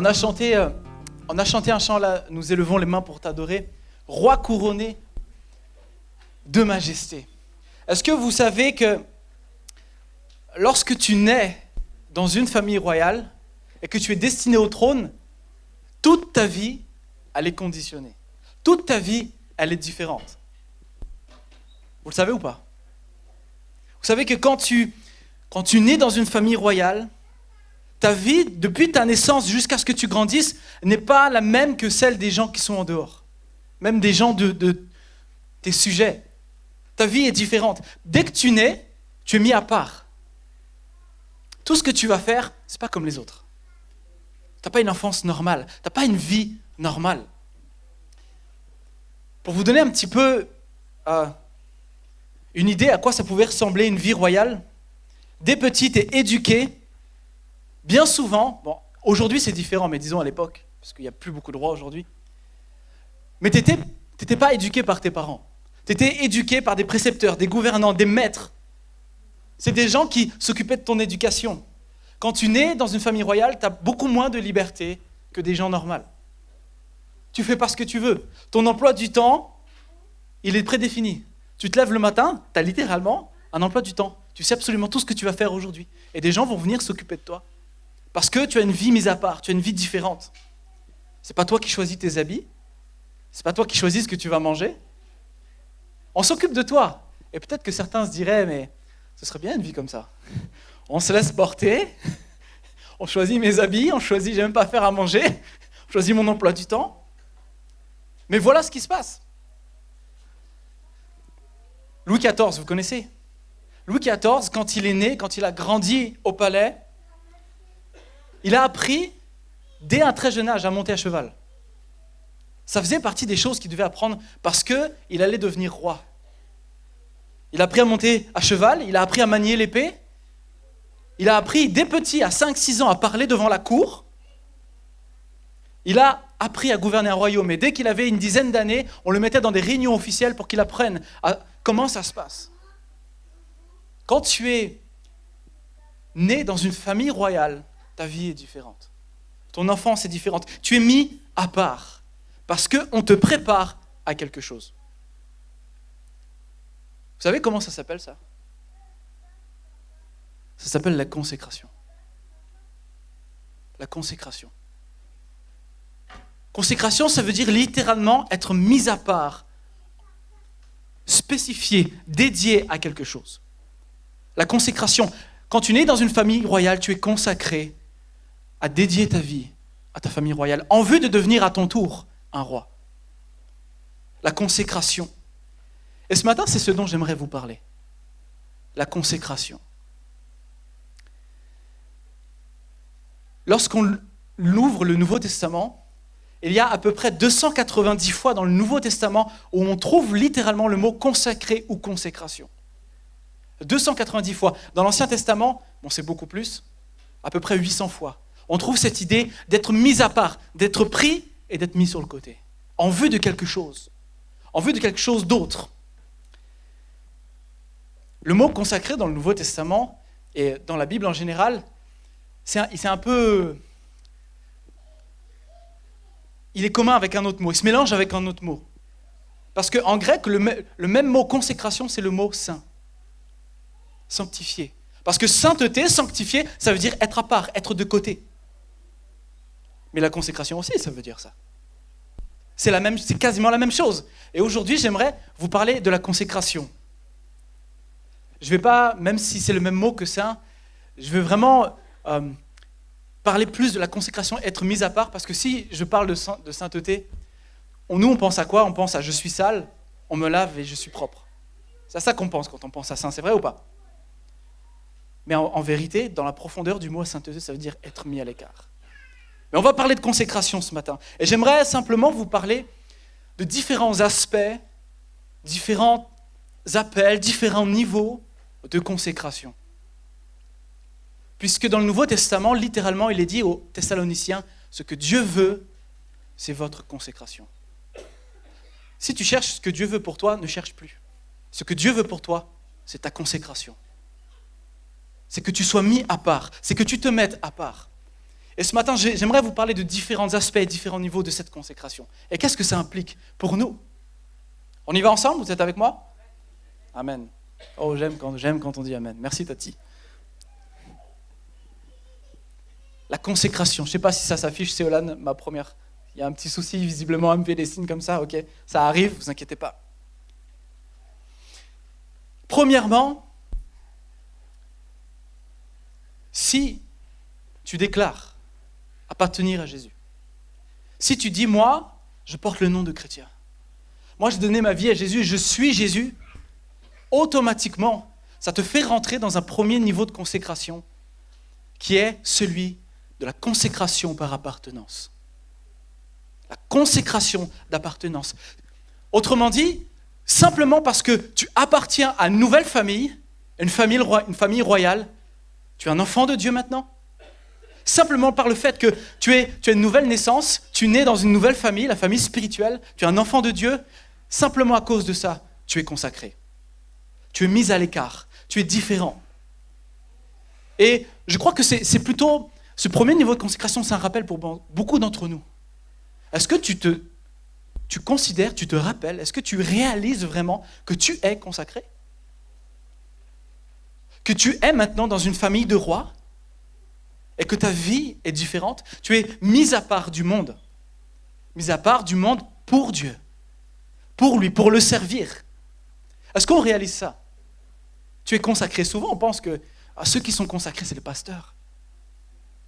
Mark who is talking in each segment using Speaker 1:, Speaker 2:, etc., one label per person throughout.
Speaker 1: On a chanté un chant là, nous élevons les mains pour t'adorer, roi couronné de majesté. Est-ce que vous savez que lorsque tu nais dans une famille royale et que tu es destiné au trône, toute ta vie, elle est conditionnée. Toute ta vie, elle est différente. Vous le savez ou pas? Vous savez que quand tu nais dans une famille royale, ta vie, depuis ta naissance jusqu'à ce que tu grandisses, n'est pas la même que celle des gens qui sont en dehors. Même des gens de tes sujets. Ta vie est différente. Dès que tu nais, tu es mis à part. Tout ce que tu vas faire, c'est pas comme les autres. Tu n'as pas une enfance normale. Tu n'as pas une vie normale. Pour vous donner un petit peu une idée à quoi ça pouvait ressembler une vie royale, dès petit, tu es éduqué. Bien souvent, bon, aujourd'hui c'est différent, mais disons à l'époque, parce qu'il n'y a plus beaucoup de rois aujourd'hui, mais tu n'étais pas éduqué par tes parents. Tu étais éduqué par des précepteurs, des gouvernants, des maîtres. C'est des gens qui s'occupaient de ton éducation. Quand tu nais dans une famille royale, tu as beaucoup moins de liberté que des gens normaux. Tu fais pas ce que tu veux. Ton emploi du temps, il est prédéfini. Tu te lèves le matin, tu as littéralement un emploi du temps. Tu sais absolument tout ce que tu vas faire aujourd'hui. Et des gens vont venir s'occuper de toi. Parce que tu as une vie mise à part, tu as une vie différente. C'est pas toi qui choisis tes habits, c'est pas toi qui choisis ce que tu vas manger. On s'occupe de toi. Et peut-être que certains se diraient, mais ce serait bien une vie comme ça. On se laisse porter, on choisit mes habits, on choisit, j'ai même pas à faire à manger, on choisit mon emploi du temps. Mais voilà ce qui se passe. Louis XIV, vous connaissez? Louis XIV, quand il est né, quand il a grandi au palais, il a appris, dès un très jeune âge, à monter à cheval. Ça faisait partie des choses qu'il devait apprendre parce qu'il allait devenir roi. Il a appris à monter à cheval, il a appris à manier l'épée, il a appris dès petit, à 5-6 ans, à parler devant la cour. Il a appris à gouverner un royaume et dès qu'il avait une dizaine d'années, on le mettait dans des réunions officielles pour qu'il apprenne comment ça se passe. Quand tu es né dans une famille royale, ta vie est différente. Ton enfance est différente. Tu es mis à part parce qu'on te prépare à quelque chose. Vous savez comment ça s'appelle ça? Ça s'appelle la consécration. La consécration. Consécration, ça veut dire littéralement être mis à part, spécifié, dédié à quelque chose. La consécration. Quand tu nais dans une famille royale, tu es consacré à dédier ta vie à ta famille royale, en vue de devenir à ton tour un roi. La consécration. Et ce matin, c'est ce dont j'aimerais vous parler. La consécration. Lorsqu'on ouvre le Nouveau Testament, il y a à peu près 290 fois dans le Nouveau Testament où on trouve littéralement le mot consacré ou consécration. 290 fois. Dans l'Ancien Testament, bon, c'est beaucoup plus, à peu près 800 fois. On trouve cette idée d'être mis à part, d'être pris et d'être mis sur le côté, en vue de quelque chose d'autre. Le mot consacré dans le Nouveau Testament et dans la Bible en général, c'est un peu... Il est commun avec un autre mot, il se mélange avec un autre mot. Parce qu'en grec, le même mot consécration, c'est le mot saint. Sanctifié. Parce que sainteté, sanctifié, ça veut dire être à part, être de côté. Mais la consécration aussi, ça veut dire ça. C'est quasiment la même chose. Et aujourd'hui, j'aimerais vous parler de la consécration. Je ne vais pas, même si c'est le même mot que saint, je veux vraiment parler plus de la consécration, être mis à part, parce que si je parle de sainteté, nous on pense à quoi? On pense à je suis sale, on me lave et je suis propre. C'est à ça qu'on pense quand on pense à saint, c'est vrai ou pas? Mais en vérité, dans la profondeur du mot sainteté, ça veut dire être mis à l'écart. Mais on va parler de consécration ce matin. Et j'aimerais simplement vous parler de différents aspects, différents appels, différents niveaux de consécration. Puisque dans le Nouveau Testament, littéralement, il est dit aux Thessaloniciens, ce que Dieu veut, c'est votre consécration. Si tu cherches ce que Dieu veut pour toi, ne cherche plus. Ce que Dieu veut pour toi, c'est ta consécration. C'est que tu sois mis à part, c'est que tu te mettes à part. Et ce matin, j'aimerais vous parler de différents aspects et différents niveaux de cette consécration. Et qu'est-ce que ça implique pour nous? On y va ensemble? Vous êtes avec moi? Amen. Oh, j'aime quand on dit Amen. Merci Tati. La consécration. Je ne sais pas si ça s'affiche, c'est Olan, ma première. Il y a un petit souci, visiblement, elle me fait des signes comme ça. Ok, ça arrive, vous inquiétez pas. Premièrement, si tu déclares appartenir à Jésus, si tu dis, moi, je porte le nom de chrétien, moi, j'ai donné ma vie à Jésus, je suis Jésus, automatiquement, ça te fait rentrer dans un premier niveau de consécration, qui est celui de la consécration par appartenance. La consécration d'appartenance. Autrement dit, simplement parce que tu appartiens à une nouvelle famille, une famille royale, tu es un enfant de Dieu maintenant. Simplement par le fait que tu as une nouvelle naissance, tu nais dans une nouvelle famille, la famille spirituelle, tu es un enfant de Dieu, simplement à cause de ça, tu es consacré. Tu es mis à l'écart, tu es différent. Et je crois que c'est plutôt, ce premier niveau de consécration, c'est un rappel pour beaucoup d'entre nous. Est-ce que tu considères, tu te rappelles, est-ce que tu réalises vraiment que tu es consacré? Que tu es maintenant dans une famille de rois? Et que ta vie est différente? Tu es mis à part du monde. Mis à part du monde pour Dieu. Pour lui, pour le servir. Est-ce qu'on réalise ça? Tu es consacré. Souvent, on pense que ceux qui sont consacrés, c'est les pasteurs.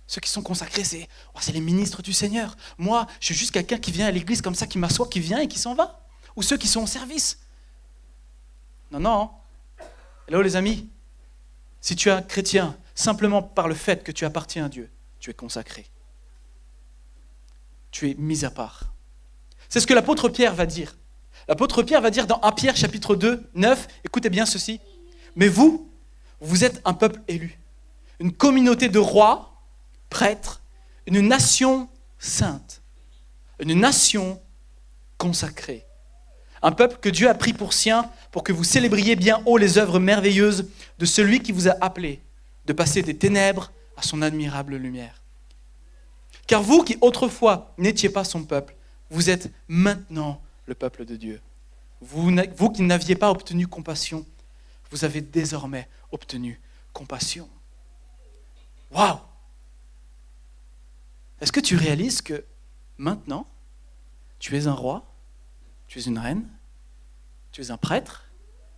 Speaker 1: Ceux qui sont consacrés, c'est les ministres du Seigneur. Moi, je suis juste quelqu'un qui vient à l'église comme ça, qui m'assoit, qui vient et qui s'en va. Ou ceux qui sont au service. Non. Hello les amis. Si tu es un chrétien, simplement par le fait que tu appartiens à Dieu, tu es consacré. Tu es mis à part. C'est ce que l'apôtre Pierre va dire. L'apôtre Pierre va dire dans 1 Pierre chapitre 2, 9, écoutez bien ceci. Mais vous êtes un peuple élu, une communauté de rois, prêtres, une nation sainte, une nation consacrée. Un peuple que Dieu a pris pour sien pour que vous célébriez bien haut les œuvres merveilleuses de celui qui vous a appelé de passer des ténèbres à son admirable lumière. Car vous qui autrefois n'étiez pas son peuple, vous êtes maintenant le peuple de Dieu. Vous qui n'aviez pas obtenu compassion, vous avez désormais obtenu compassion. Waouh! Est-ce que tu réalises que maintenant, tu es un roi, tu es une reine, tu es un prêtre,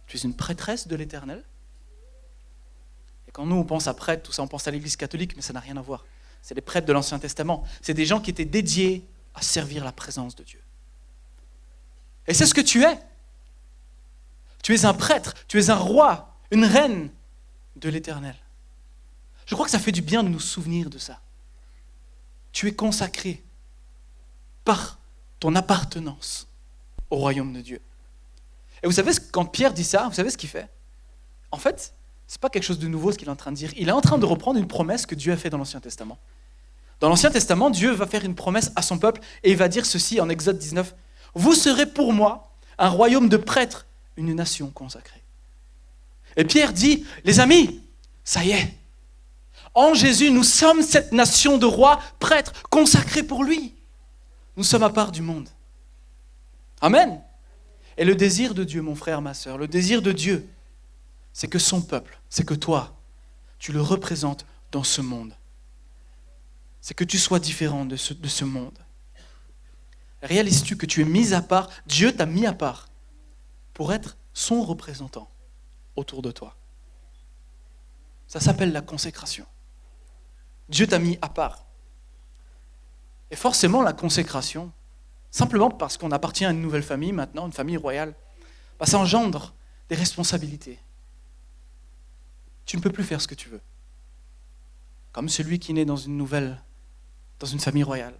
Speaker 1: tu es une prêtresse de l'Éternel? Et quand nous, on pense à prêtre, tout ça, on pense à l'Église catholique, mais ça n'a rien à voir. C'est les prêtres de l'Ancien Testament. C'est des gens qui étaient dédiés à servir la présence de Dieu. Et c'est ce que tu es. Tu es un prêtre, tu es un roi, une reine de l'Éternel. Je crois que ça fait du bien de nous souvenir de ça. Tu es consacré par ton appartenance au royaume de Dieu. Et vous savez, quand Pierre dit ça, vous savez ce qu'il fait? En fait, ce n'est pas quelque chose de nouveau ce qu'il est en train de dire. Il est en train de reprendre une promesse que Dieu a faite dans l'Ancien Testament. Dans l'Ancien Testament, Dieu va faire une promesse à son peuple et il va dire ceci en Exode 19. « Vous serez pour moi un royaume de prêtres, une nation consacrée. » Et Pierre dit, les amis, ça y est. En Jésus, nous sommes cette nation de rois, prêtres, consacrés pour lui. Nous sommes à part du monde. Amen. Et le désir de Dieu, mon frère, ma sœur, le désir de Dieu, c'est que son peuple, c'est que toi, tu le représentes dans ce monde. C'est que tu sois différent de ce monde. Réalises-tu que tu es mis à part, Dieu t'a mis à part pour être son représentant autour de toi. Ça s'appelle la consécration. Dieu t'a mis à part. Et forcément, la consécration, simplement parce qu'on appartient à une nouvelle famille maintenant, une famille royale, ça engendre des responsabilités. Tu ne peux plus faire ce que tu veux. Comme celui qui naît dans une famille royale,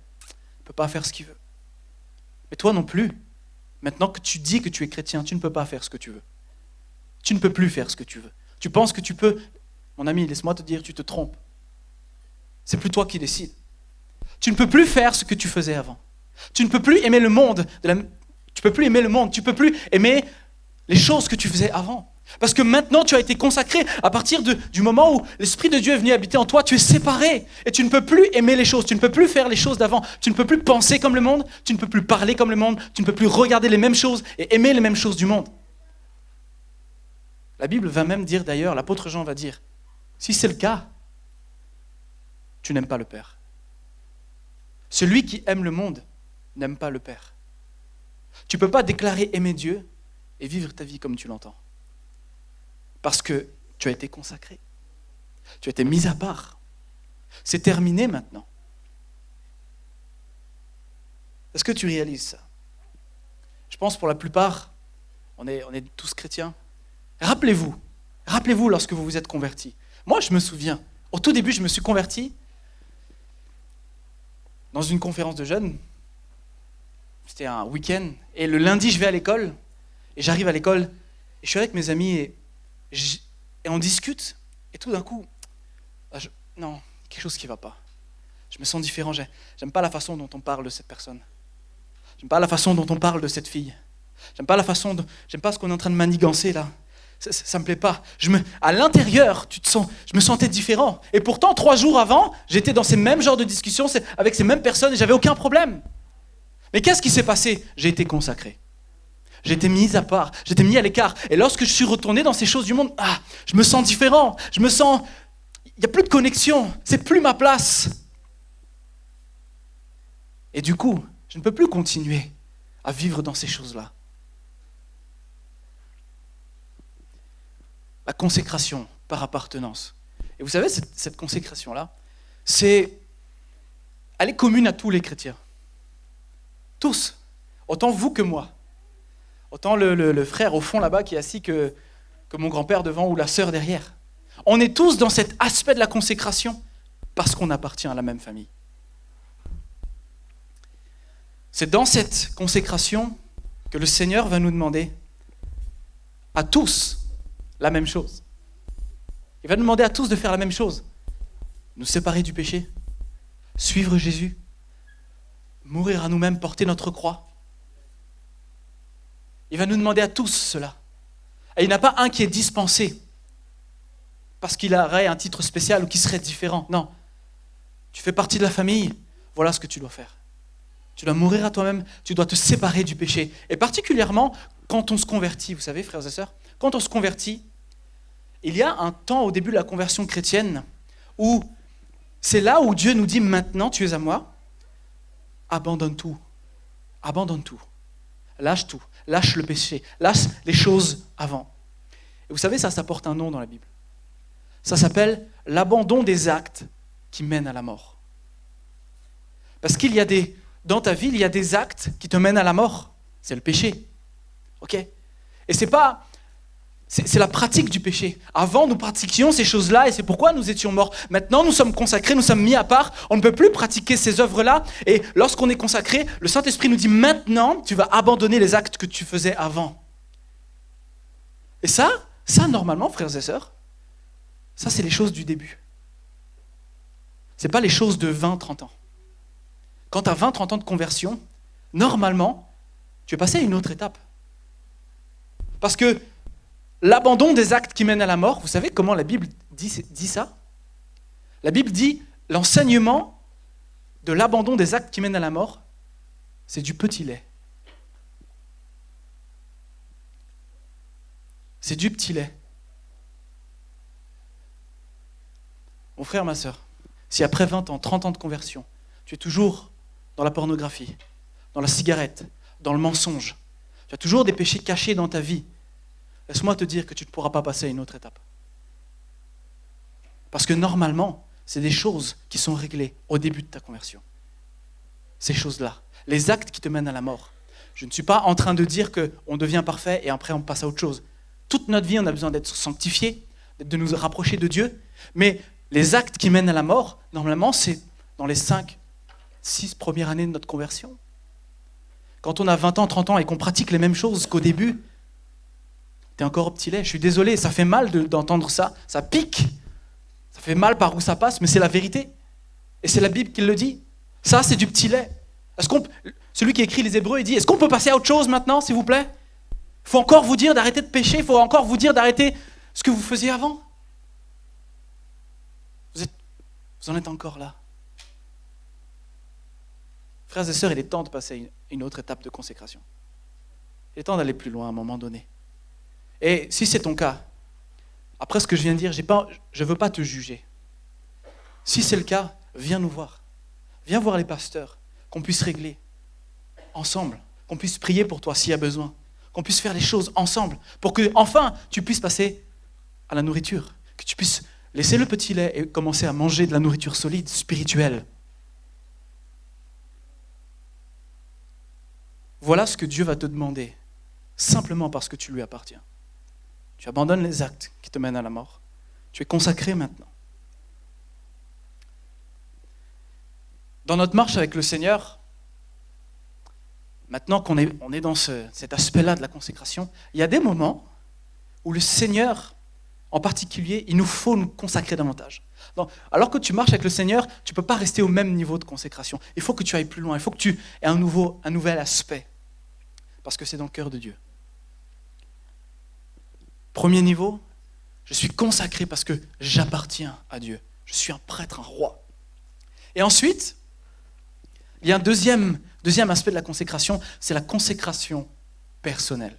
Speaker 1: ne peut pas faire ce qu'il veut. Mais toi non plus, maintenant que tu dis que tu es chrétien, tu ne peux pas faire ce que tu veux. Tu ne peux plus faire ce que tu veux. Tu penses que tu peux. Mon ami, laisse-moi te dire, tu te trompes. C'est plus toi qui décides. Tu ne peux plus faire ce que tu faisais avant. Tu ne peux plus aimer le monde. Tu ne peux plus aimer le monde. Tu ne peux plus aimer les choses que tu faisais avant. Parce que maintenant, tu as été consacré. À partir du moment où l'Esprit de Dieu est venu habiter en toi, tu es séparé. Et tu ne peux plus aimer les choses. Tu ne peux plus faire les choses d'avant. Tu ne peux plus penser comme le monde. Tu ne peux plus parler comme le monde. Tu ne peux plus regarder les mêmes choses et aimer les mêmes choses du monde. La Bible va même dire d'ailleurs, l'apôtre Jean va dire, si c'est le cas, tu n'aimes pas le Père. Celui qui aime le monde n'aime pas le Père. Tu ne peux pas déclarer aimer Dieu et vivre ta vie comme tu l'entends. Parce que tu as été consacré. Tu as été mis à part. C'est terminé maintenant. Est-ce que tu réalises ça? Je pense pour la plupart, on est tous chrétiens. Rappelez-vous lorsque vous vous êtes convertis. Moi, je me souviens, au tout début, je me suis converti dans une conférence de jeunes. C'était un week-end. Et le lundi, je vais à l'école. Et j'arrive à l'école. Et je suis avec mes amis et on discute. Et tout d'un coup, non, quelque chose qui ne va pas. Je me sens différent. J'aime pas la façon dont on parle de cette personne. J'aime pas la façon dont on parle de cette fille. J'aime pas ce qu'on est en train de manigancer là. Ça me plaît pas. À l'intérieur, je me sentais différent. Et pourtant, 3 jours avant, j'étais dans ces mêmes genres de discussions avec ces mêmes personnes et j'avais aucun problème. Mais qu'est-ce qui s'est passé? J'ai été consacré. J'ai été mis à part. J'ai été mis à l'écart. Et lorsque je suis retourné dans ces choses du monde, je me sens différent. Il n'y a plus de connexion. C'est plus ma place. Et du coup, je ne peux plus continuer à vivre dans ces choses-là. La consécration par appartenance. Et vous savez, cette consécration-là, elle est commune à tous les chrétiens. Tous. Autant vous que moi. Autant le frère au fond là-bas qui est assis que mon grand-père devant ou la sœur derrière. On est tous dans cet aspect de la consécration parce qu'on appartient à la même famille. C'est dans cette consécration que le Seigneur va nous demander à tous la même chose. Il va nous demander à tous de faire la même chose. Nous séparer du péché, suivre Jésus, mourir à nous-mêmes, porter notre croix. Il va nous demander à tous cela. Et il n'y en a pas un qui est dispensé parce qu'il aurait un titre spécial ou qui serait différent. Non. Tu fais partie de la famille, voilà ce que tu dois faire. Tu dois mourir à toi-même, tu dois te séparer du péché. Et particulièrement, quand on se convertit, vous savez, frères et sœurs, quand on se convertit, il y a un temps au début de la conversion chrétienne où c'est là où Dieu nous dit maintenant, tu es à moi, abandonne tout, lâche tout, lâche le péché, lâche les choses avant. Et vous savez, ça porte un nom dans la Bible. Ça s'appelle l'abandon des actes qui mènent à la mort. Parce dans ta vie, il y a des actes qui te mènent à la mort. C'est le péché. Ok ? Et c'est la pratique du péché. Avant, nous pratiquions ces choses-là et c'est pourquoi nous étions morts. Maintenant, nous sommes consacrés, nous sommes mis à part. On ne peut plus pratiquer ces œuvres-là. Et lorsqu'on est consacré, le Saint-Esprit nous dit maintenant, tu vas abandonner les actes que tu faisais avant. Et ça, normalement, frères et sœurs, ça, c'est les choses du début. Ce n'est pas les choses de 20-30 ans. Quand tu as 20-30 ans de conversion, normalement, tu es passé à une autre étape. Parce que l'abandon des actes qui mènent à la mort, vous savez comment la Bible dit ça? La Bible dit l'enseignement de l'abandon des actes qui mènent à la mort, c'est du petit lait. C'est du petit lait. Mon frère, ma sœur, si après 20 ans, 30 ans de conversion, tu es toujours dans la pornographie, dans la cigarette, dans le mensonge, tu as toujours des péchés cachés dans ta vie, laisse-moi te dire que tu ne pourras pas passer à une autre étape. Parce que normalement, c'est des choses qui sont réglées au début de ta conversion. Ces choses-là, les actes qui te mènent à la mort. Je ne suis pas en train de dire qu'on devient parfait et après on passe à autre chose. Toute notre vie, on a besoin d'être sanctifié, de nous rapprocher de Dieu. Mais les actes qui mènent à la mort, normalement, c'est dans les 5-6 premières années de notre conversion. Quand on a 20 ans, 30 ans et qu'on pratique les mêmes choses qu'au début, t'es encore au petit lait. Je suis désolé, ça fait mal d'entendre ça. Ça pique. Ça fait mal par où ça passe, mais c'est la vérité. Et c'est la Bible qui le dit. Ça, c'est du petit lait. Celui qui écrit les Hébreux, il dit, est-ce qu'on peut passer à autre chose maintenant, s'il vous plaît? Il faut encore vous dire d'arrêter de pécher, il faut encore vous dire d'arrêter ce que vous faisiez avant. Vous en êtes encore là. Frères et sœurs, il est temps de passer à une autre étape de consécration. Il est temps d'aller plus loin à un moment donné. Et si c'est ton cas, après ce que je viens de dire, je ne veux pas te juger. Si c'est le cas, viens nous voir. Viens voir les pasteurs, qu'on puisse régler ensemble, qu'on puisse prier pour toi s'il y a besoin, qu'on puisse faire les choses ensemble, pour que enfin tu puisses passer à la nourriture, que tu puisses laisser le petit lait et commencer à manger de la nourriture solide, spirituelle. Voilà ce que Dieu va te demander, simplement parce que tu lui appartiens. Tu abandonnes les actes qui te mènent à la mort. Tu es consacré maintenant. Dans notre marche avec le Seigneur, maintenant qu'on est dans cet aspect-là de la consécration, il y a des moments où le Seigneur, en particulier, il nous faut nous consacrer davantage. Donc, alors que tu marches avec le Seigneur, tu ne peux pas rester au même niveau de consécration. Il faut que tu ailles plus loin, il faut que tu aies un nouvel aspect, parce que c'est dans le cœur de Dieu. Premier niveau, je suis consacré parce que j'appartiens à Dieu. Je suis un prêtre, un roi. Et ensuite, il y a un deuxième aspect de la consécration, c'est la consécration personnelle.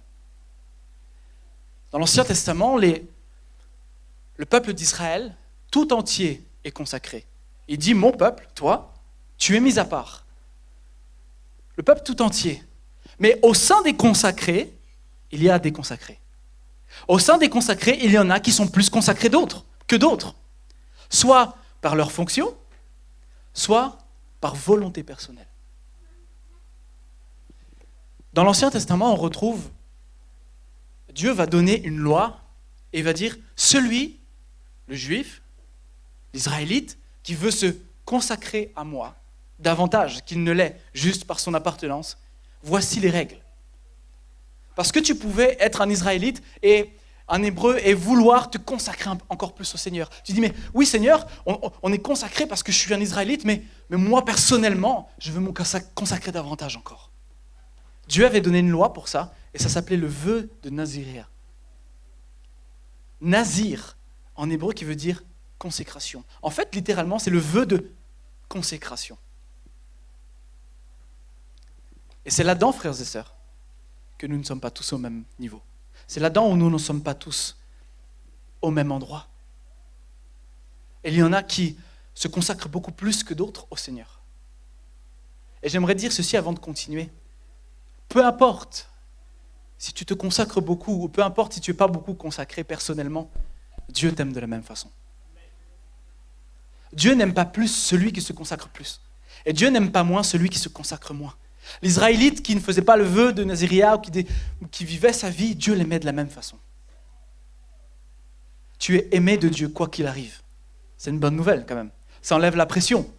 Speaker 1: Dans l'Ancien Testament, le peuple d'Israël, tout entier, est consacré. Il dit, mon peuple, toi, tu es mis à part. Le peuple tout entier. Mais au sein des consacrés, il y a des consacrés. Au sein des consacrés, il y en a qui sont plus consacrés que d'autres. Soit par leur fonction, soit par volonté personnelle. Dans l'Ancien Testament, on retrouve, Dieu va donner une loi et il va dire, celui, le juif, l'israélite, qui veut se consacrer à moi, davantage qu'il ne l'est juste par son appartenance, voici les règles. Parce que tu pouvais être un Israélite et un Hébreu et vouloir te consacrer encore plus au Seigneur. Tu dis, mais oui Seigneur, on est consacré parce que je suis un Israélite, mais moi personnellement, je veux me consacrer davantage encore. Dieu avait donné une loi pour ça, et ça s'appelait le vœu de Naziréa. Nazir, en hébreu, qui veut dire consécration. En fait, littéralement, c'est le vœu de consécration. Et c'est là-dedans, frères et sœurs, que nous ne sommes pas tous au même niveau. C'est là-dedans où nous ne sommes pas tous au même endroit. Et il y en a qui se consacrent beaucoup plus que d'autres au Seigneur. Et j'aimerais dire ceci avant de continuer. Peu importe si tu te consacres beaucoup, ou peu importe si tu n'es pas beaucoup consacré personnellement, Dieu t'aime de la même façon. Dieu n'aime pas plus celui qui se consacre plus. Et Dieu n'aime pas moins celui qui se consacre moins. L'Israélite qui ne faisait pas le vœu de Naziréa ou qui vivait sa vie, Dieu l'aimait de la même façon. Tu es aimé de Dieu quoi qu'il arrive. C'est une bonne nouvelle quand même. Ça enlève la pression.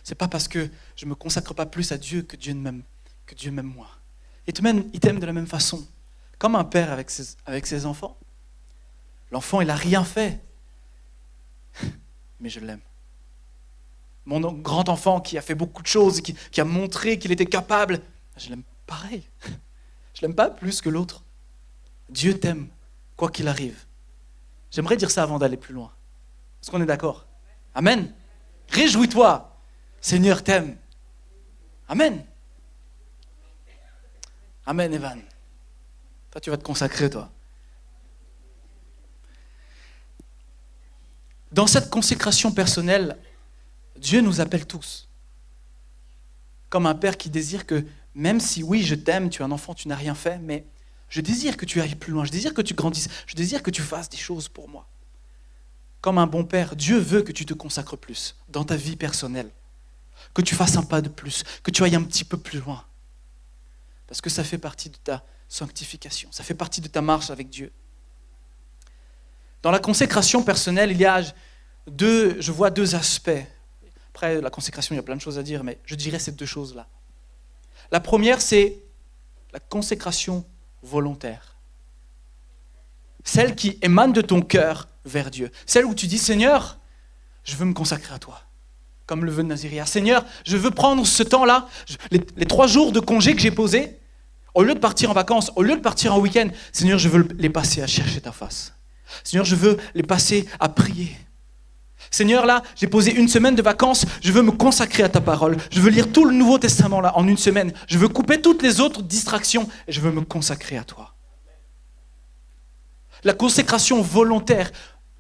Speaker 1: C'est pas parce que je ne me consacre pas plus à Dieu que Dieu m'aime moi. Il t'aime de la même façon. Comme un père avec ses enfants. L'enfant, il n'a rien fait. Mais je l'aime. Mon grand enfant qui a fait beaucoup de choses, qui a montré qu'il était capable, je l'aime pareil. Je l'aime pas plus que l'autre. Dieu t'aime, quoi qu'il arrive. J'aimerais dire ça avant d'aller plus loin. Est-ce qu'on est d'accord? Amen. Réjouis-toi. Seigneur t'aime. Amen. Amen, Evan. Toi, tu vas te consacrer, toi. Dans cette consécration personnelle, Dieu nous appelle tous. Comme un père qui désire que, même si oui, je t'aime, tu es un enfant, tu n'as rien fait, mais je désire que tu ailles plus loin, je désire que tu grandisses, je désire que tu fasses des choses pour moi. Comme un bon père, Dieu veut que tu te consacres plus dans ta vie personnelle, que tu fasses un pas de plus, que tu ailles un petit peu plus loin. Parce que ça fait partie de ta sanctification, ça fait partie de ta marche avec Dieu. Dans la consécration personnelle, je vois deux aspects. Après, la consécration, il y a plein de choses à dire, mais je dirais ces deux choses-là. La première, c'est la consécration volontaire. Celle qui émane de ton cœur vers Dieu. Celle où tu dis, Seigneur, je veux me consacrer à toi. Comme le vœu de Naziréa. Seigneur, je veux prendre ce temps-là, les 3 jours de congé que j'ai posés, Au lieu de partir en vacances, au lieu de partir en week-end, Seigneur, je veux les passer à chercher ta face. Seigneur, je veux les passer à prier. Seigneur, là, j'ai posé une semaine de vacances, je veux me consacrer à ta parole. Je veux lire tout le Nouveau Testament là en une semaine. Je veux couper toutes les autres distractions et je veux me consacrer à toi. La consécration volontaire,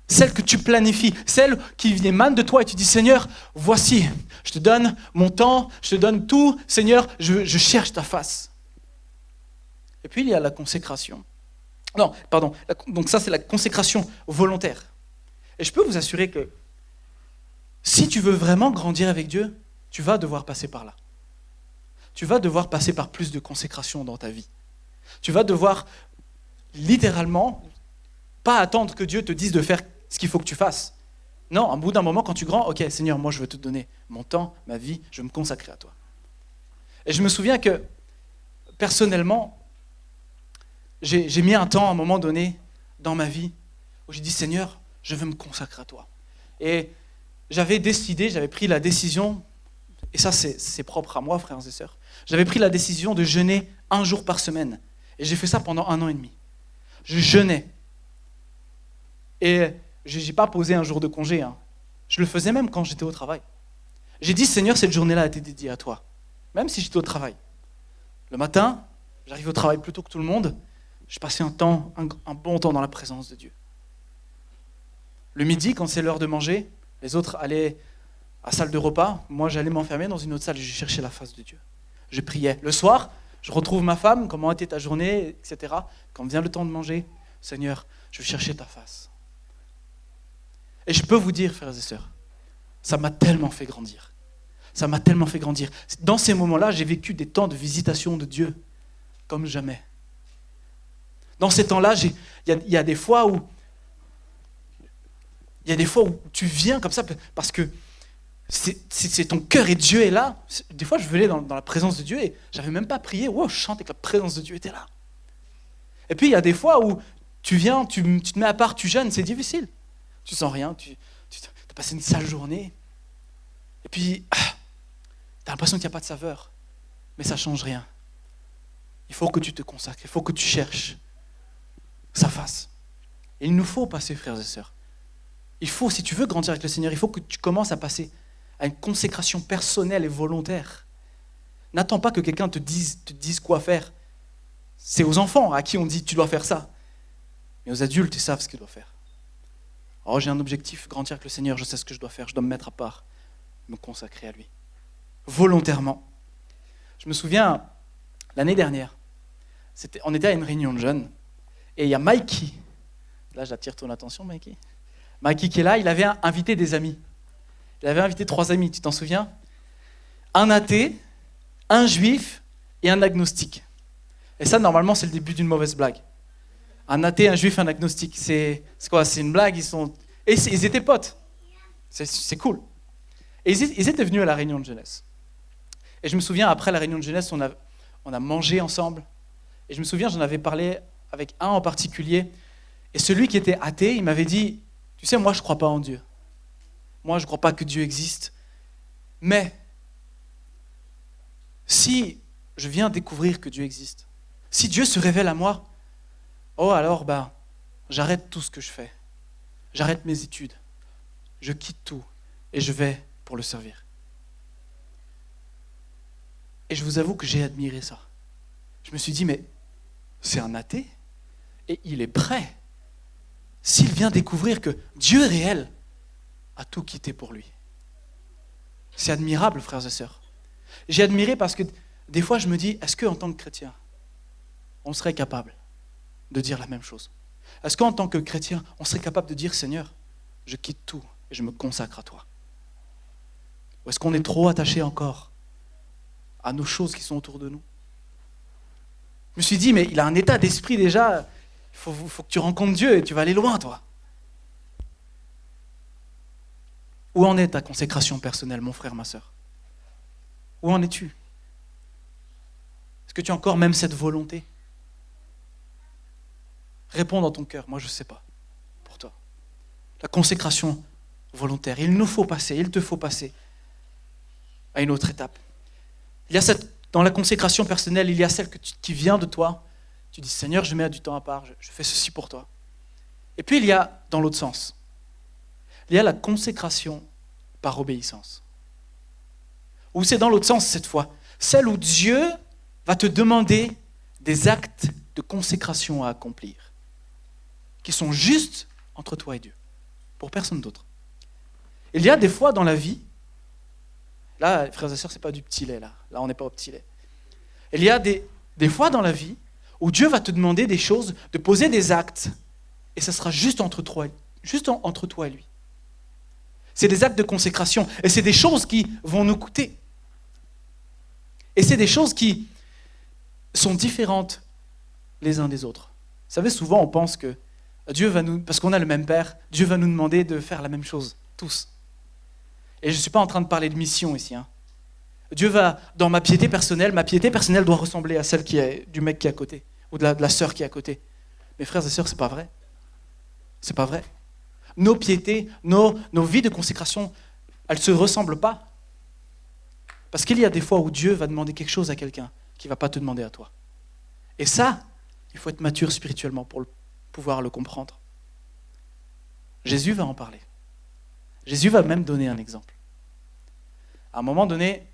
Speaker 1: celle que tu planifies, celle qui émane de toi et tu dis, Seigneur, voici, je te donne mon temps, je te donne tout, Seigneur, je cherche ta face. Et puis il y a la consécration. Non, pardon, donc ça c'est la consécration volontaire. Et je peux vous assurer que si tu veux vraiment grandir avec Dieu, tu vas devoir passer par là. Tu vas devoir passer par plus de consécration dans ta vie. Tu vas devoir littéralement pas attendre que Dieu te dise de faire ce qu'il faut que tu fasses. Non, au bout d'un moment, quand tu grandis, ok, Seigneur, moi je veux te donner mon temps, ma vie, je veux me consacrer à toi. Et je me souviens que, personnellement, j'ai mis un temps à un moment donné dans ma vie où j'ai dit, Seigneur, je veux me consacrer à toi. Et j'avais pris la décision, et ça c'est propre à moi, frères et sœurs, j'avais pris la décision de jeûner 1 jour par semaine. Et j'ai fait ça pendant 1 an et demi. Je jeûnais. Et je n'ai pas posé un jour de congé. Je le faisais même quand j'étais au travail. J'ai dit, Seigneur, cette journée-là a été dédiée à toi. Même si j'étais au travail. Le matin, j'arrivais au travail plus tôt que tout le monde. Je passais un bon temps dans la présence de Dieu. Le midi, quand c'est l'heure de manger, les autres allaient à la salle de repas. Moi, j'allais m'enfermer dans une autre salle et je cherchais la face de Dieu. Je priais. Le soir, je retrouve ma femme, comment a été ta journée, etc. Quand vient le temps de manger, Seigneur, je veux chercher ta face. Et je peux vous dire, frères et sœurs, ça m'a tellement fait grandir. Ça m'a tellement fait grandir. Dans ces moments-là, j'ai vécu des temps de visitation de Dieu comme jamais. Dans ces temps-là, il y a des fois où tu viens comme ça parce que c'est ton cœur et Dieu est là. Des fois, je venais dans la présence de Dieu et j'avais même pas prié. Wow, je chantais que la présence de Dieu était là. Et puis, il y a des fois où tu viens, tu te mets à part, tu jeûnes, c'est difficile. Tu sens rien, tu as passé une sale journée. Et puis, tu as l'impression qu'il n'y a pas de saveur. Mais ça ne change rien. Il faut que tu te consacres, il faut que tu cherches sa face. Et il nous faut passer, frères et sœurs. Il faut, si tu veux grandir avec le Seigneur, il faut que tu commences à passer à une consécration personnelle et volontaire. N'attends pas que quelqu'un te dise quoi faire. C'est aux enfants à qui on dit tu dois faire ça. Mais aux adultes, ils savent ce qu'ils doivent faire. Oh, j'ai un objectif, grandir avec le Seigneur, je sais ce que je dois faire, je dois me mettre à part, me consacrer à lui. Volontairement. Je me souviens, l'année dernière, on était à une réunion de jeunes, et il y a Mikey. Là, j'attire ton attention, Mikey. Mikey qui est là, il avait invité des amis. Il avait invité 3 amis, tu t'en souviens? Un athée, un juif et un agnostique. Et ça, normalement, c'est le début d'une mauvaise blague. Un athée, un juif, un agnostique. C'est quoi? C'est une blague, ils étaient potes. C'est cool. Et ils étaient venus à la réunion de jeunesse. Et je me souviens, après la réunion de jeunesse, on a mangé ensemble. Et je me souviens, j'en avais parlé avec un en particulier. Et celui qui était athée, il m'avait dit, tu sais, moi, je ne crois pas en Dieu. Moi, je ne crois pas que Dieu existe. Mais, si je viens découvrir que Dieu existe, si Dieu se révèle à moi, alors, j'arrête tout ce que je fais. J'arrête mes études. Je quitte tout et je vais pour le servir. Et je vous avoue que j'ai admiré ça. Je me suis dit, mais c'est un athée et il est prêt. S'il vient découvrir que Dieu est réel, à tout quitter pour lui. C'est admirable, frères et sœurs. J'ai admiré parce que des fois, je me dis, est-ce qu'en tant que chrétien, on serait capable de dire la même chose? Est-ce qu'en tant que chrétien, on serait capable de dire, Seigneur, je quitte tout et je me consacre à toi? Ou est-ce qu'on est trop attaché encore à nos choses qui sont autour de nous? Je me suis dit, mais il a un état d'esprit déjà, il faut que tu rencontres Dieu et tu vas aller loin, toi. Où en est ta consécration personnelle, mon frère, ma sœur? Où en es-tu? Est-ce que tu as encore même cette volonté? Réponds dans ton cœur, moi je ne sais pas, pour toi. La consécration volontaire, il te faut passer à une autre étape. Il y a cette Dans la consécration personnelle, il y a celle qui vient de toi. Tu dis, Seigneur, je mets du temps à part, je fais ceci pour toi. Et puis il y a, dans l'autre sens, il y a la consécration par obéissance. Ou c'est dans l'autre sens cette fois, celle où Dieu va te demander des actes de consécration à accomplir, qui sont juste entre toi et Dieu, pour personne d'autre. Il y a des fois dans la vie, là, frères et sœurs, c'est pas du petit lait, là on n'est pas au petit lait. Il y a des fois dans la vie où Dieu va te demander des choses, de poser des actes, et ça sera juste entre toi et lui. C'est des actes de consécration, et c'est des choses qui vont nous coûter. Et c'est des choses qui sont différentes les uns des autres. Vous savez, souvent on pense que Dieu va nous, parce qu'on a le même Père, Dieu va nous demander de faire la même chose, tous. Et je ne suis pas en train de parler de mission ici. Dieu va, dans ma piété personnelle doit ressembler à celle du mec qui est à côté, ou de la sœur qui est à côté. Mes frères et sœurs, c'est pas vrai. C'est pas vrai. Nos piétés, nos vies de consécration, elles ne se ressemblent pas. Parce qu'il y a des fois où Dieu va demander quelque chose à quelqu'un qui ne va pas te demander à toi. Et ça, il faut être mature spirituellement pour pouvoir le comprendre. Jésus va en parler. Jésus va même donner un exemple. À un moment donné,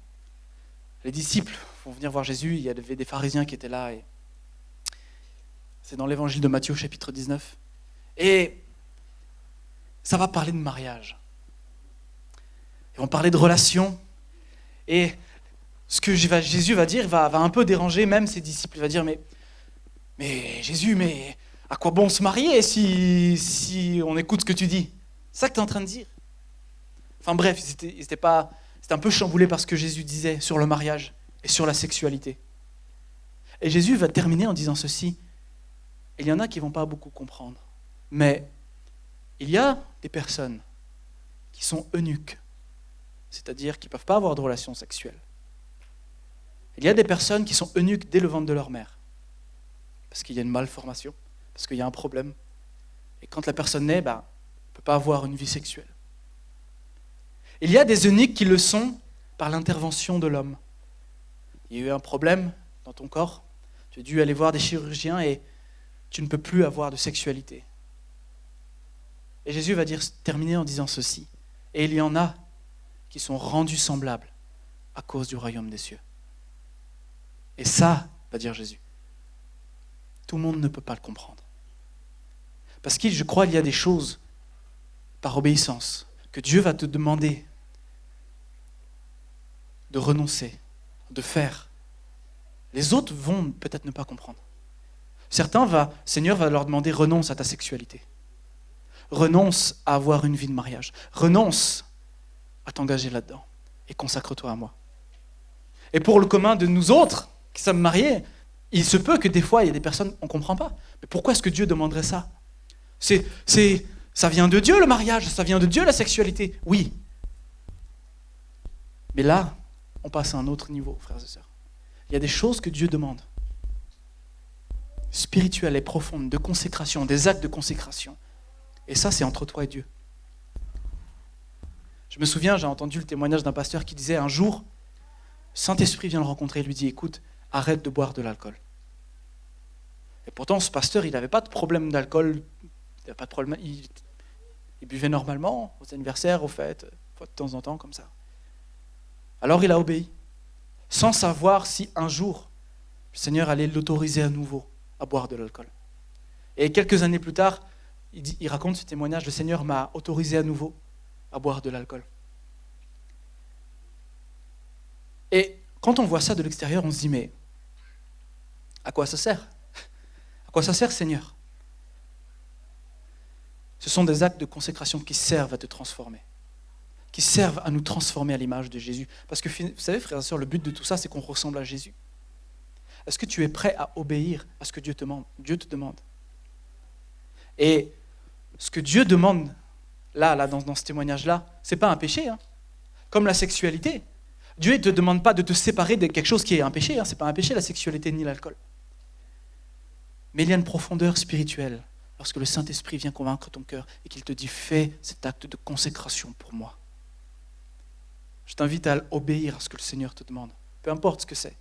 Speaker 1: les disciples vont venir voir Jésus, il y avait des pharisiens qui étaient là. Et c'est dans l'évangile de Matthieu, chapitre 19. Et ça va parler de mariage. Ils vont parler de relations. Et ce que Jésus va dire va un peu déranger même ses disciples. Il va dire, mais Jésus, mais à quoi bon se marier si on écoute ce que tu dis? C'est ça que tu es en train de dire. Enfin bref, c'était un peu chamboulé par ce que Jésus disait sur le mariage et sur la sexualité. Et Jésus va terminer en disant ceci. Il y en a qui ne vont pas beaucoup comprendre. Mais il y a des personnes qui sont eunuques, c'est-à-dire qui ne peuvent pas avoir de relations sexuelles. Il y a des personnes qui sont eunuques dès le ventre de leur mère, parce qu'il y a une malformation, parce qu'il y a un problème. Et quand la personne naît, elle ne peut pas avoir une vie sexuelle. Il y a des eunuques qui le sont par l'intervention de l'homme. Il y a eu un problème dans ton corps, tu as dû aller voir des chirurgiens et tu ne peux plus avoir de sexualité. Et Jésus va terminer en disant ceci. Et il y en a qui sont rendus semblables à cause du royaume des cieux. Et ça, va dire Jésus, tout le monde ne peut pas le comprendre. Parce que je crois qu'il y a des choses, par obéissance, que Dieu va te demander de renoncer, de faire. Les autres vont peut-être ne pas comprendre. Certains, Seigneur va leur demander, renonce à ta sexualité. Renonce à avoir une vie de mariage. Renonce à t'engager là-dedans et consacre-toi à moi. Et pour le commun de nous autres qui sommes mariés, il se peut que des fois, il y a des personnes, on ne comprend pas. Mais pourquoi est-ce que Dieu demanderait ça? Ça vient de Dieu le mariage, ça vient de Dieu la sexualité. Oui. Mais là, on passe à un autre niveau, frères et sœurs. Il y a des choses que Dieu demande. Spirituelles et profondes, de consécration, des actes de consécration. Et ça, c'est entre toi et Dieu. Je me souviens, j'ai entendu le témoignage d'un pasteur qui disait un jour, Saint-Esprit vient le rencontrer et lui dit, écoute, arrête de boire de l'alcool. Et pourtant, ce pasteur, il n'avait pas de problème d'alcool, il n'avait pas de problème, il buvait normalement, aux anniversaires, aux fêtes, de temps en temps, comme ça. Alors il a obéi, sans savoir si un jour, le Seigneur allait l'autoriser à nouveau à boire de l'alcool. Et quelques années plus tard, il raconte ce témoignage, le Seigneur m'a autorisé à nouveau à boire de l'alcool. Et quand on voit ça de l'extérieur, on se dit, mais à quoi ça sert? À quoi ça sert, Seigneur? Ce sont des actes de consécration qui servent à te transformer, qui servent à nous transformer à l'image de Jésus. Parce que, vous savez, frères et sœurs, le but de tout ça, c'est qu'on ressemble à Jésus. Est-ce que tu es prêt à obéir à ce que Dieu te demande? Et ce que Dieu demande, là dans ce témoignage-là, ce n'est pas un péché. Comme la sexualité. Dieu ne te demande pas de te séparer de quelque chose qui est un péché. Ce n'est pas un péché, la sexualité ni l'alcool. Mais il y a une profondeur spirituelle lorsque le Saint-Esprit vient convaincre ton cœur et qu'il te dit, fais cet acte de consécration pour moi. Je t'invite à obéir à ce que le Seigneur te demande, peu importe ce que c'est.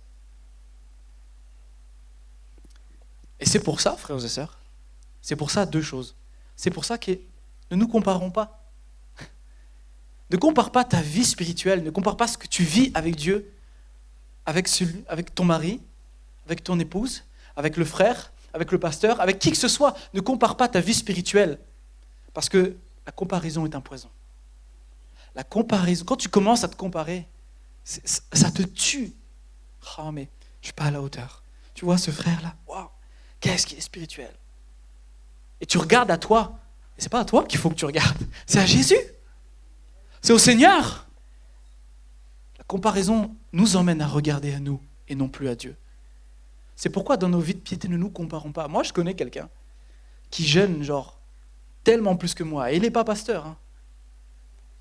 Speaker 1: c'est pour ça, frères et sœurs, c'est pour ça deux choses. C'est pour ça que ne nous comparons pas. Ne compare pas ta vie spirituelle, ne compare pas ce que tu vis avec Dieu, avec ton mari, avec ton épouse, avec le frère, avec le pasteur, avec qui que ce soit. Ne compare pas ta vie spirituelle, parce que la comparaison est un poison. La comparaison, quand tu commences à te comparer, ça te tue. Oh, mais je ne suis pas à la hauteur. Tu vois ce frère-là, waouh, qu'est-ce qu'il est spirituel. Et tu regardes à toi, et ce n'est pas à toi qu'il faut que tu regardes, c'est à Jésus. C'est au Seigneur. La comparaison nous emmène à regarder à nous et non plus à Dieu. C'est pourquoi dans nos vies de piété, ne nous comparons pas. Moi, je connais quelqu'un qui jeûne genre tellement plus que moi. Et il n'est pas pasteur. Hein.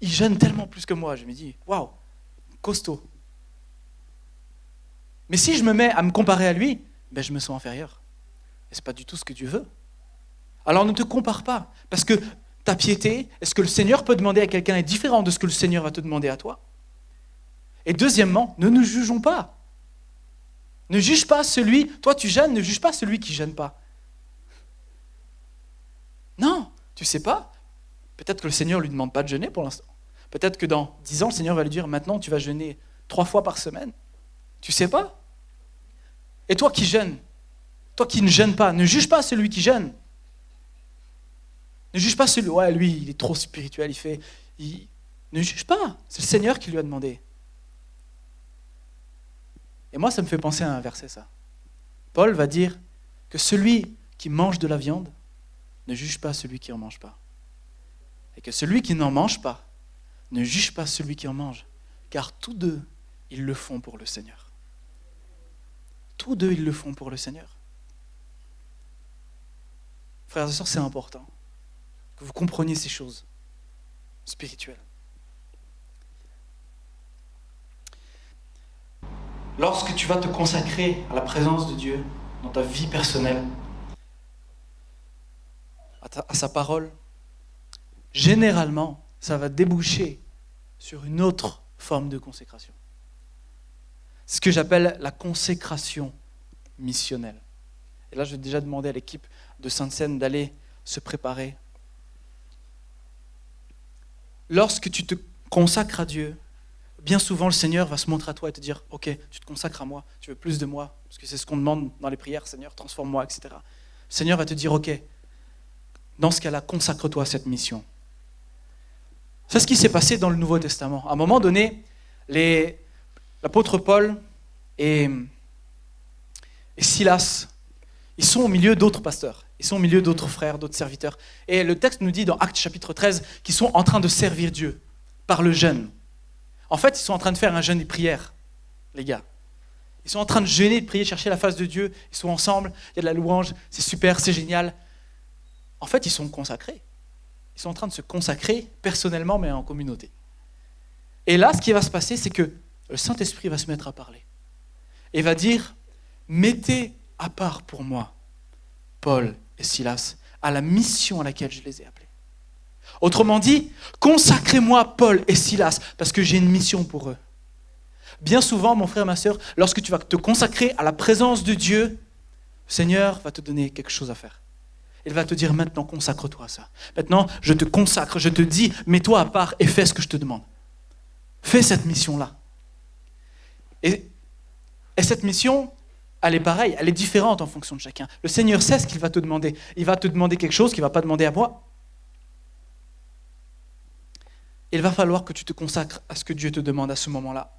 Speaker 1: Il jeûne tellement plus que moi. Je me dis, waouh, costaud. Mais si je me mets à me comparer à lui, ben je me sens inférieur. Et ce n'est pas du tout ce que Dieu veut. Alors ne te compare pas. Parce que ta piété, est-ce que le Seigneur peut demander à quelqu'un est différent de ce que le Seigneur va te demander à toi? Et deuxièmement, ne nous jugeons pas. Ne juge pas celui, toi tu jeûnes, ne juge pas celui qui ne jeûne pas. Non, tu ne sais pas. Peut-être que le Seigneur ne lui demande pas de jeûner pour l'instant. Peut-être que dans 10 ans, le Seigneur va lui dire, maintenant tu vas jeûner 3 fois par semaine. Tu ne sais pas. Et toi qui jeûnes, toi qui ne jeûnes pas, ne juge pas celui qui jeûne. Ne juge pas celui, ouais, lui, il est trop spirituel, ne juge pas, c'est le Seigneur qui lui a demandé. Et moi, ça me fait penser à un verset, ça. Paul va dire que celui qui mange de la viande ne juge pas celui qui n'en mange pas. Et que celui qui n'en mange pas ne juge pas celui qui en mange, car tous deux, ils le font pour le Seigneur. Tous deux, ils le font pour le Seigneur. Frères et sœurs, c'est important que vous compreniez ces choses spirituelles. Lorsque tu vas te consacrer à la présence de Dieu dans ta vie personnelle, à sa parole, généralement, ça va déboucher sur une autre forme de consécration. C'est ce que j'appelle la consécration missionnelle. Et là, je vais déjà demander à l'équipe de Sainte-Seine d'aller se préparer. Lorsque tu te consacres à Dieu, bien souvent le Seigneur va se montrer à toi et te dire « Ok, tu te consacres à moi, tu veux plus de moi, parce que c'est ce qu'on demande dans les prières, Seigneur, transforme-moi, etc. » Le Seigneur va te dire « Ok, dans ce cas-là, consacre-toi à cette mission. » C'est ce qui s'est passé dans le Nouveau Testament. À un moment donné, l'apôtre Paul et Silas, ils sont au milieu d'autres pasteurs. Ils sont au milieu d'autres frères, d'autres serviteurs. Et le texte nous dit dans Actes chapitre 13 qu'ils sont en train de servir Dieu par le jeûne. En fait, ils sont en train de faire un jeûne et prière, les gars. Ils sont en train de jeûner, de prier, de chercher la face de Dieu. Ils sont ensemble, il y a de la louange, c'est super, c'est génial. En fait, ils sont consacrés. Ils sont en train de se consacrer personnellement, mais en communauté. Et là, ce qui va se passer, c'est que le Saint-Esprit va se mettre à parler. Et va dire, mettez à part pour moi Paul et Silas à la mission à laquelle je les ai appelés. Autrement dit, consacrez-moi Paul et Silas parce que j'ai une mission pour eux. Bien souvent, mon frère, ma sœur, lorsque tu vas te consacrer à la présence de Dieu, le Seigneur va te donner quelque chose à faire. Il va te dire maintenant, consacre-toi à ça. Maintenant, je te consacre, je te dis, mets-toi à part et fais ce que je te demande. Fais cette mission-là. Et cette mission, elle est pareille, elle est différente en fonction de chacun. Le Seigneur sait ce qu'il va te demander. Il va te demander quelque chose qu'il ne va pas demander à moi. Il va falloir que tu te consacres à ce que Dieu te demande à ce moment-là.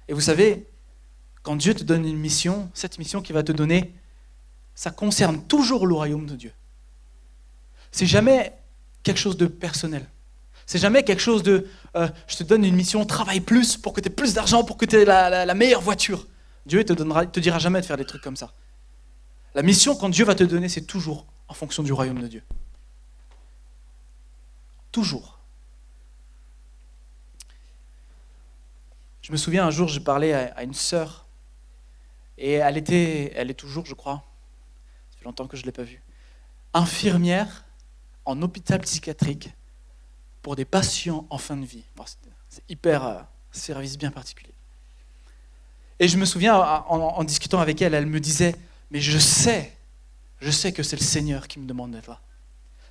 Speaker 1: Et vous savez, quand Dieu te donne une mission, cette mission qu'il va te donner, ça concerne toujours le royaume de Dieu. C'est jamais quelque chose de personnel. C'est jamais quelque chose de je te donne une mission, travaille plus pour que tu aies plus d'argent, pour que tu aies la meilleure voiture. Dieu ne te dira jamais de faire des trucs comme ça. La mission, quand Dieu va te donner, c'est toujours en fonction du royaume de Dieu. Toujours. Je me souviens un jour, je parlais à une sœur, et elle est toujours, je crois, ça fait longtemps que je ne l'ai pas vue, infirmière en hôpital psychiatrique pour des patients en fin de vie. Bon, c'est hyper service bien particulier. Et je me souviens, en discutant avec elle, elle me disait, mais je sais que c'est le Seigneur qui me demande d'être là.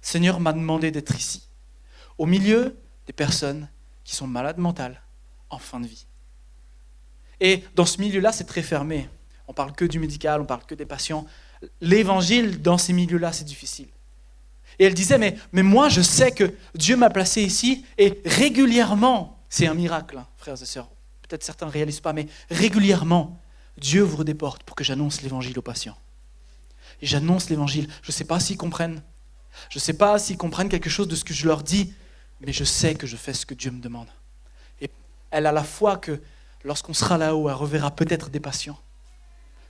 Speaker 1: Le Seigneur m'a demandé d'être ici, au milieu des personnes qui sont malades mentales, en fin de vie. Et dans ce milieu-là, c'est très fermé. On parle que du médical, on parle que des patients. L'évangile, dans ces milieux-là, c'est difficile. Et elle disait, mais moi, je sais que Dieu m'a placé ici, et régulièrement, c'est un miracle, hein, frères et sœurs. Peut-être certains ne réalisent pas, mais régulièrement, Dieu ouvre des portes pour que j'annonce l'évangile aux patients. Et j'annonce l'évangile. Je ne sais pas s'ils comprennent. Je ne sais pas s'ils comprennent quelque chose de ce que je leur dis, mais je sais que je fais ce que Dieu me demande. Et elle a la foi que lorsqu'on sera là-haut, elle reverra peut-être des patients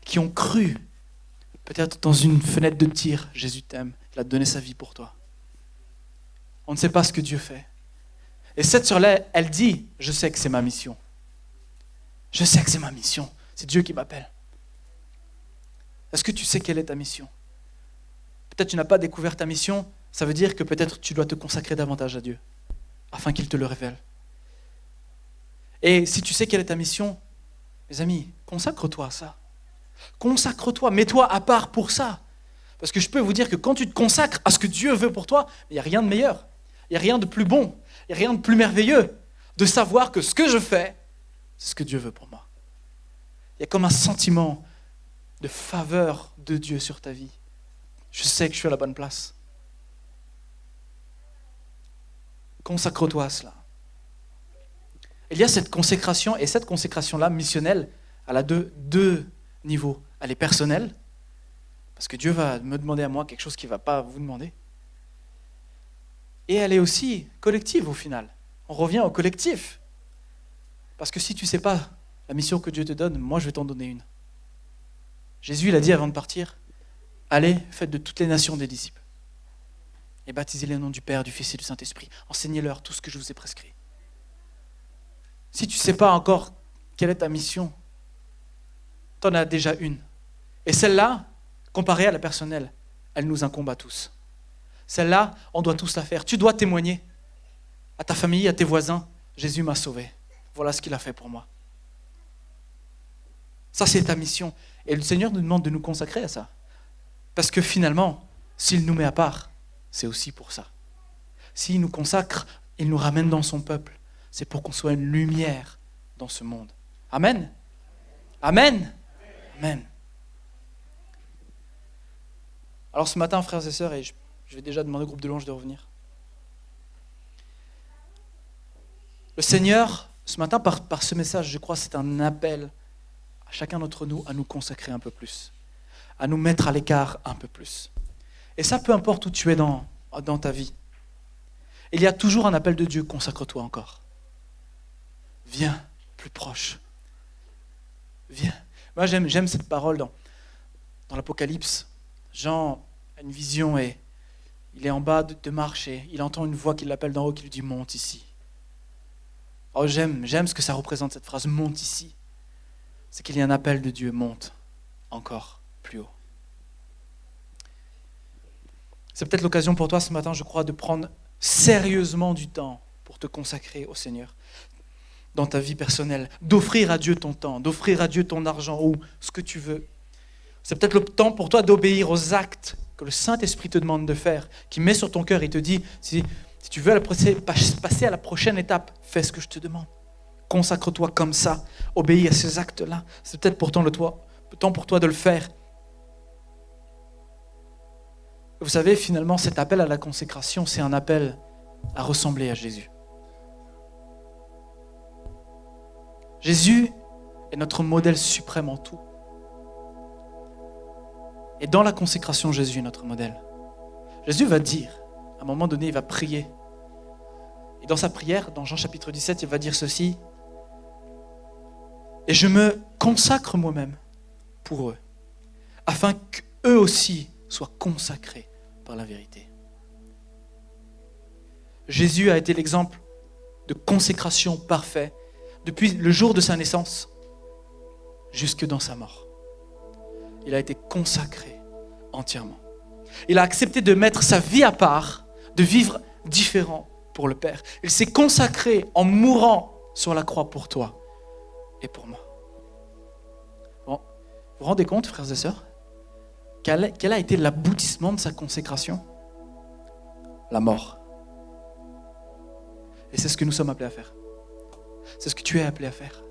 Speaker 1: qui ont cru, peut-être dans une fenêtre de tir, Jésus t'aime, il a donné sa vie pour toi. On ne sait pas ce que Dieu fait. Et cette sœur-là, elle dit, je sais que c'est ma mission. Je sais que c'est ma mission. C'est Dieu qui m'appelle. Est-ce que tu sais quelle est ta mission? Peut-être tu n'as pas découvert ta mission, ça veut dire que peut-être tu dois te consacrer davantage à Dieu, afin qu'il te le révèle. Et si tu sais quelle est ta mission, mes amis, consacre-toi à ça. Consacre-toi, mets-toi à part pour ça. Parce que je peux vous dire que quand tu te consacres à ce que Dieu veut pour toi, il n'y a rien de meilleur, il n'y a rien de plus bon, il n'y a rien de plus merveilleux de savoir que ce que je fais, c'est ce que Dieu veut pour moi. Il y a comme un sentiment de faveur de Dieu sur ta vie. Je sais que je suis à la bonne place. Consacre-toi à cela. Il y a cette consécration, et cette consécration-là, missionnelle, elle a deux niveaux. Elle est personnelle, parce que Dieu va me demander à moi quelque chose qu'il ne va pas vous demander. Et elle est aussi collective au final. On revient au collectif. Parce que si tu ne sais pas la mission que Dieu te donne, moi je vais t'en donner une. Jésus, il a dit avant de partir, allez, faites de toutes les nations des disciples. Et baptisez-les au nom du Père, du Fils et du Saint-Esprit. Enseignez-leur tout ce que je vous ai prescrit. Si tu ne sais pas encore quelle est ta mission, tu en as déjà une. Et celle-là, comparée à la personnelle, elle nous incombe à tous. Celle-là, on doit tous la faire. Tu dois témoigner à ta famille, à tes voisins. Jésus m'a sauvé. Voilà ce qu'il a fait pour moi. Ça, c'est ta mission. Et le Seigneur nous demande de nous consacrer à ça. Parce que finalement, s'il nous met à part, c'est aussi pour ça. S'il nous consacre, il nous ramène dans son peuple. C'est pour qu'on soit une lumière dans ce monde. Amen. Amen. Amen. Alors ce matin, frères et sœurs, et je vais déjà demander au groupe de louanges de revenir. Le Seigneur, ce matin, par ce message, je crois que c'est un appel à chacun d'entre nous à nous consacrer un peu plus, à nous mettre à l'écart un peu plus. Et ça, peu importe où tu es dans ta vie. Il y a toujours un appel de Dieu, consacre-toi encore. Viens plus proche. Viens. Moi, j'aime cette parole dans l'Apocalypse. Jean a une vision et il est en bas de marche et il entend une voix qui l'appelle d'en haut qui lui dit « Monte ici ». Oh, j'aime ce que ça représente, cette phrase « Monte ici ». C'est qu'il y a un appel de Dieu, monte encore plus haut. C'est peut-être l'occasion pour toi ce matin, je crois, de prendre sérieusement du temps pour te consacrer au Seigneur dans ta vie personnelle, d'offrir à Dieu ton temps, d'offrir à Dieu ton argent ou ce que tu veux. C'est peut-être le temps pour toi d'obéir aux actes que le Saint-Esprit te demande de faire, qui met sur ton cœur et te dit, si tu veux passer à la prochaine étape, fais ce que je te demande. Consacre-toi comme ça, obéis à ces actes-là. C'est peut-être pourtant le temps pour toi de le faire. Vous savez, finalement, cet appel à la consécration, c'est un appel à ressembler à Jésus. Jésus est notre modèle suprême en tout. Et dans la consécration, Jésus est notre modèle. Jésus va dire, à un moment donné, il va prier. Et dans sa prière, dans Jean chapitre 17, il va dire ceci. Et je me consacre moi-même pour eux, afin qu'eux aussi soient consacrés par la vérité. Jésus a été l'exemple de consécration parfait depuis le jour de sa naissance jusque dans sa mort. Il a été consacré entièrement. Il a accepté de mettre sa vie à part, de vivre différent pour le Père. Il s'est consacré en mourant sur la croix pour toi et pour moi. Bon, vous vous rendez compte, frères et sœurs? quel a été l'aboutissement de sa consécration? La mort. Et c'est ce que nous sommes appelés à faire. C'est ce que tu es appelé à faire.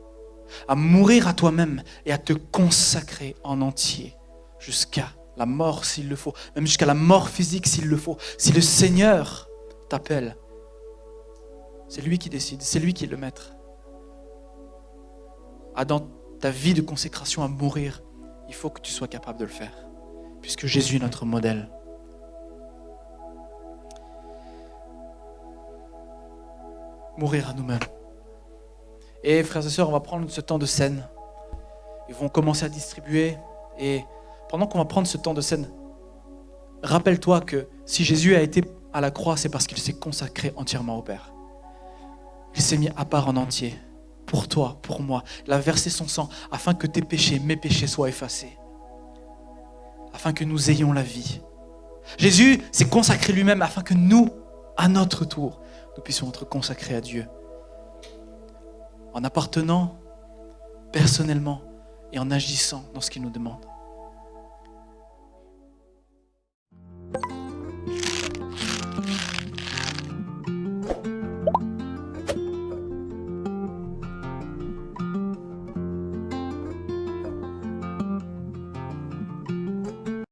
Speaker 1: À mourir à toi-même et à te consacrer en entier jusqu'à la mort s'il le faut, même jusqu'à la mort physique s'il le faut. Si le Seigneur t'appelle, c'est lui qui décide, c'est lui qui est le maître. Dans ta vie de consécration à mourir, il faut que tu sois capable de le faire, puisque Jésus est notre modèle. Mourir à nous-mêmes. Et frères et sœurs, on va prendre ce temps de scène. Ils vont commencer à distribuer. Et pendant qu'on va prendre ce temps de scène, rappelle-toi que si Jésus a été à la croix, c'est parce qu'il s'est consacré entièrement au Père. Il s'est mis à part en entier. Pour toi, pour moi. Il a versé son sang afin que tes péchés, mes péchés soient effacés. Afin que nous ayons la vie. Jésus s'est consacré lui-même afin que nous, à notre tour, nous puissions être consacrés à Dieu. En appartenant personnellement et en agissant dans ce qu'il nous demande.